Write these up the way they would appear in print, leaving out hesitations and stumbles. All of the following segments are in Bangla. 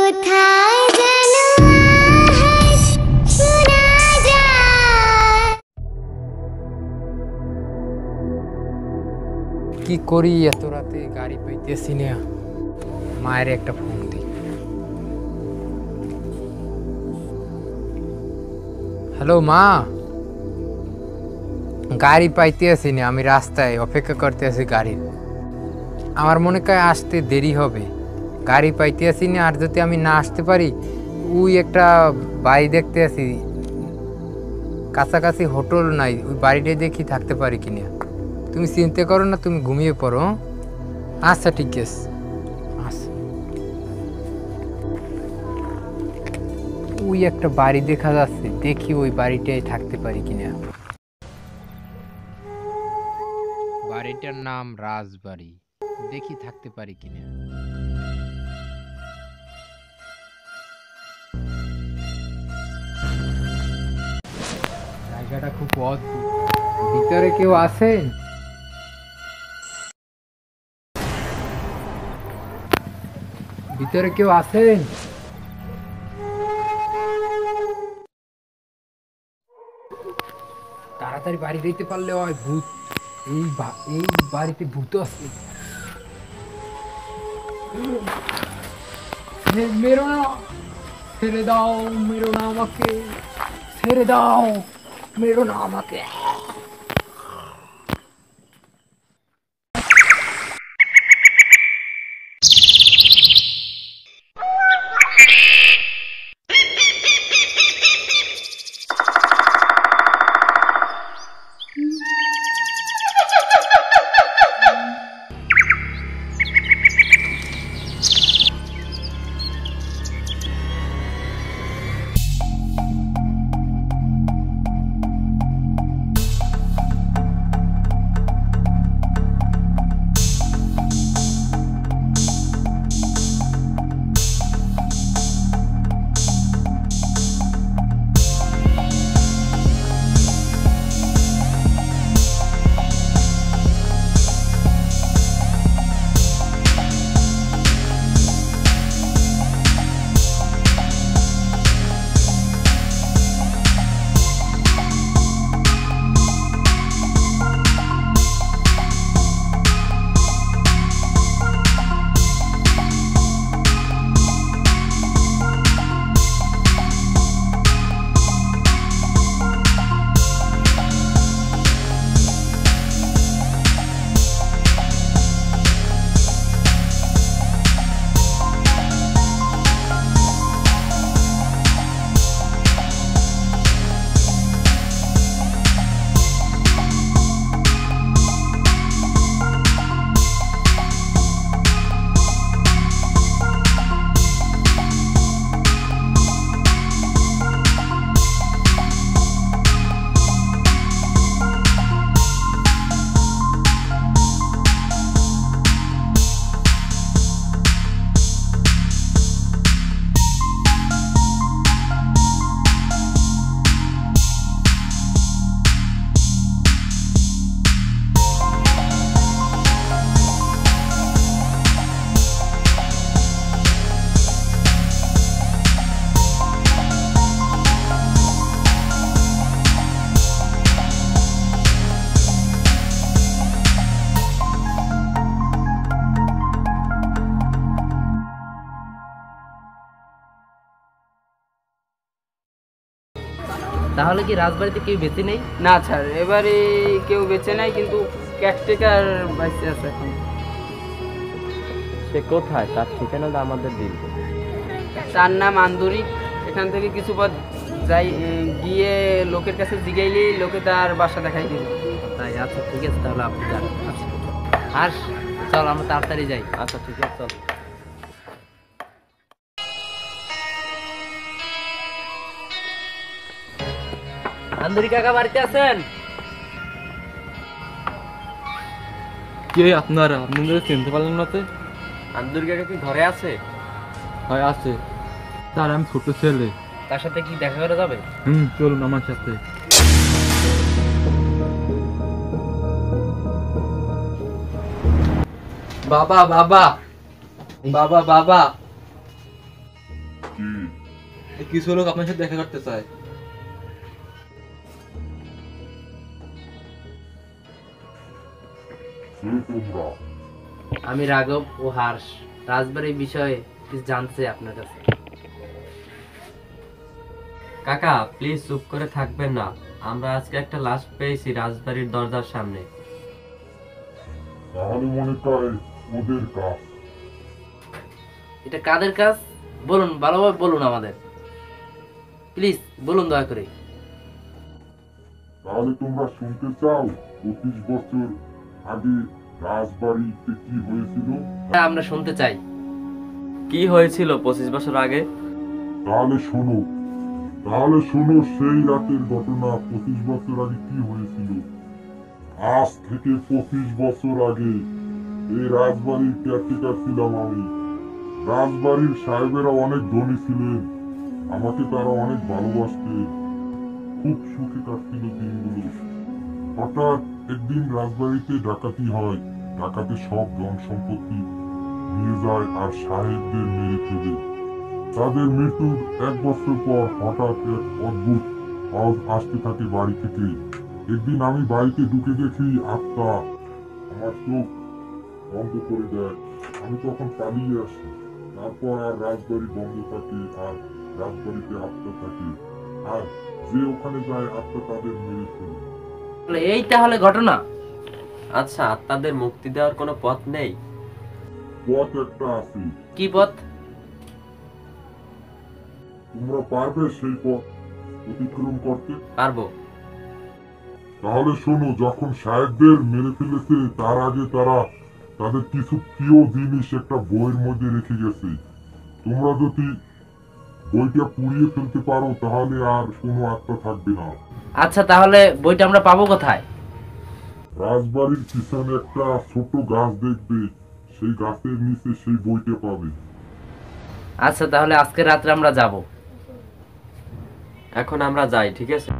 কোথায় যেন আওয়াজ শোনা যায়। কি করি এত রাতে গাড়ি পাইতেছি না, মায়ের একটা ফোন দিই। হ্যালো মা, গাড়ি পাইতেছি না, আমি রাস্তায় অপেক্ষা করতে আছি গাড়ির। আমার মনে হয় আসতে দেরি হবে, গাড়ি পাইতেছি না। আর যদি আমি না আসতে পারি, ওই একটা বাড়ি দেখতে আছি, কাছাকাছি হোটেল নাই, ওই বাড়িটাই দেখি থাকতে পারি কিনা। তুমি চিন্তা করো না, তুমি ঘুমিয়ে পড়ো। আচ্ছা ঠিক আছে, আচ্ছা। ওই একটা বাড়ি দেখা যাচ্ছে, দেখি ওই বাড়িটাই থাকতে পারি কিনা। বাড়িটার নাম রাজবাড়ি, দেখি থাকতে পারি কিনা। জায়গাটা খুব অদ্ভুত, ভিতরে কেউ আছেন? ভিতরে কেউ আছেন? তাড়াতাড়ি বাড়ি দিতে পারলে হয়, ভূত এই বাড়িতে ভূত আছে। মেরো না, ছেড়ে দাও, মেরো না আমাকে, ছেড়ে দাও, মেরো না আমাকে। তাহলে কি রাজবাড়িতে কেউ বেঁচে নেই? না স্যার, এবারে কেউ বেঁচে নাই, কিন্তু ক্যাটটেকার বেঁচে আছে এখন। সে কোথায়, তার ঠিকানাটা আমাদের দিন। তার নাম আন্দরিক। এখান থেকে কিছু পথ যাই, গিয়ে লোকের কাছে জিগাইলেই লোকে তার বাসা দেখাই দিল। তাই? আচ্ছা ঠিক আছে, তাহলে আপনি যান। আচ্ছা আর চল আমরা তাড়াতাড়ি যাই। আচ্ছা ঠিক আছে, চল। আন্দরি কাকা বাড়িতে আছেন? কে আপনারা? আপনাদের চিনতে পারলেন না? আন্দুর কাকা কি ঘরে আছে? হয় আছে, তার আমি ছোট ছেলে। তার সাথে কি দেখা করা যাবে? চলুন আমার সাথে। বাবা বাবা বাবা বাবা এই কিছু লোক আপনার সাথে দেখা করতে চায়। আমি রাঘব ও হর্ষ রাজবাড়ির বিষয়ে কিছু জানতে চাই আপনার কাছে। কাকা প্লিজ চুপ করে থাকবেন না, আমরা আজকে একটা লাশ পেয়েছি রাজবাড়ির দরজার সামনে। তাহলে মনে করে ওদের কাজ। এটা কাদের কাজ বলুন, ভালোভাবে বলুন আমাদের, প্লিজ বলুন দয়া করে। তাহলে তোমরা শুনতে চাও 25 বছর আগে রাজবাড়িতে কি হয়েছিল? হ্যাঁ, আমরা শুনতে চাই। কি হয়েছিল 25 বছর আগে? তাহলে শোনো সেই রাতের ঘটনা। 25 বছর আগে কি হয়েছিল? আজ থেকে 25 বছর আগে এই রাজবাড়ির কেয়ারটেকার ছিলাম আমি। রাজবাড়ির সাহেবেরা অনেক ধনী ছিলেন, আমাকে তারা অনেক ভালোবাসতেন, খুব সুখে কাটছিল দিনগুলো। হঠাৎ একদিন রাজবাড়িতে ডাকাতি হয়, ডাকাতে সব ধন সম্পত্তি নিয়ে যায় আর সাহেবদের মেরে ফেলে। তাদের মৃত্যুর 1 বছর পর হঠাৎ এক অদ্ভুত আওয়াজ আসতে থাকে বাড়ি থেকে। একদিন আমি বাড়িতে ঢুকে দেখি আত্মা আমার চোখ বন্ধ করে দেয়। আমি তখন পালিয়ে আসি। তারপর আর রাজবাড়ি বন্ধ থাকে আর রাজবাড়িতে আত্মা থাকে, আর যে ওখানে যায় আত্মা তাদের মেরে ফেলে। এই তাহলে ঘটনা। আচ্ছা, আত্মাদের মুক্তি দেওয়ার কোনো পথ নেই? পথ একটা আছে। কি পথ? তোমরা পারবে সেই পথ অতিক্রম করতে? পারবো। তাহলে শোনো, যখন সাহেবদের মেরে ফেলেছে তার আগে তারা তাদের কিছু প্রিয় জিনিস একটা বইয়ের মধ্যে রেখে গেছে। তোমরা যদি বইটা পুড়িয়ে ফেলতে পারো তাহলে আর কোনো আত্মা থাকবে না। আচ্ছা, তাহলে বইটা আমরা পাবো কোথায়? রাজবাড়ির পিছনে একটা ছোট গাছ দেখবে, সেই গাছের নিচে সেই বইটা পাবে। আচ্ছা, তাহলে আজকে রাত্রে আমরা যাব। এখন আমরা যাই, ঠিক আছে?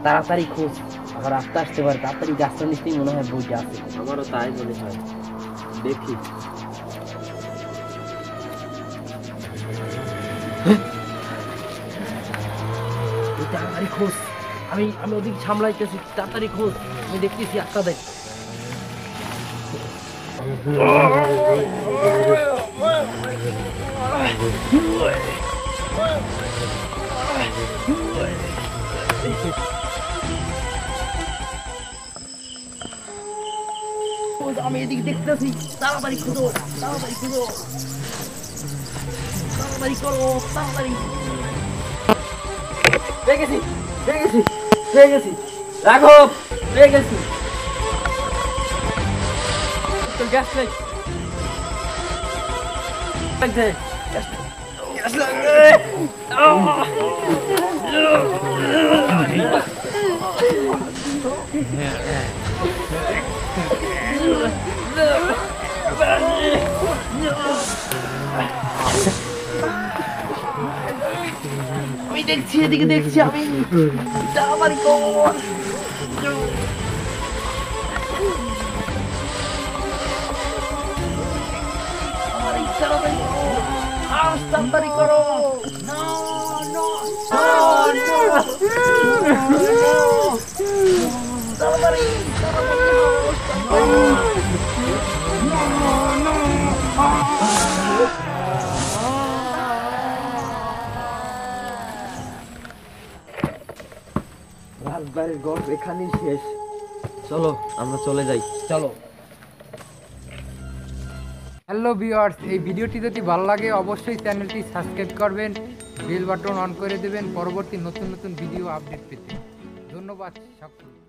তাড়াতাড়ি খোঁজ, আবার আস্তে আসতে পারে। তাড়াতাড়ি গাছটা নিশ্চয়ই মনে হয় বইটা আছে। আমারও তাই মনে হয়, দেখি। তাড়াতাড়ি খোঁজ, আমি ওদিক সামলাইতেছি। তাড়াতাড়ি খোঁজ, আমি দেখতেছি আপনাদের। আমি এদিকে দেখতেছি। তাড়াতাড়ি খুঁজো, তাড়াতাড়ি খুঁজো, তাড়াতাড়ি করো, তাড়াতাড়ি। পেয়ে গেছি, পেয়ে গেছি, পেয়ে গেছি। রাঘব, পেয়ে গেছি। গ্যাস নেই, আমি দেখছি, এদিকে দেখছি আমি। তাড়াতাড়ি কর। তাড়াতাড়ি করো। আর তাড়াতাড়ি করো। তাড়াতাড়ি, রাজবাড়ির গল্প এখানেই শেষ। চলো আমরা চলে যাই। চলো। হ্যালো ভিউয়ার্স, এই ভিডিওটি যদি ভালো লাগে অবশ্যই চ্যানেলটি সাবস্ক্রাইব করবেন, বেল বাটন অন করে দেবেন পরবর্তী নতুন নতুন ভিডিও আপডেট পেতে। ধন্যবাদ সকলকে।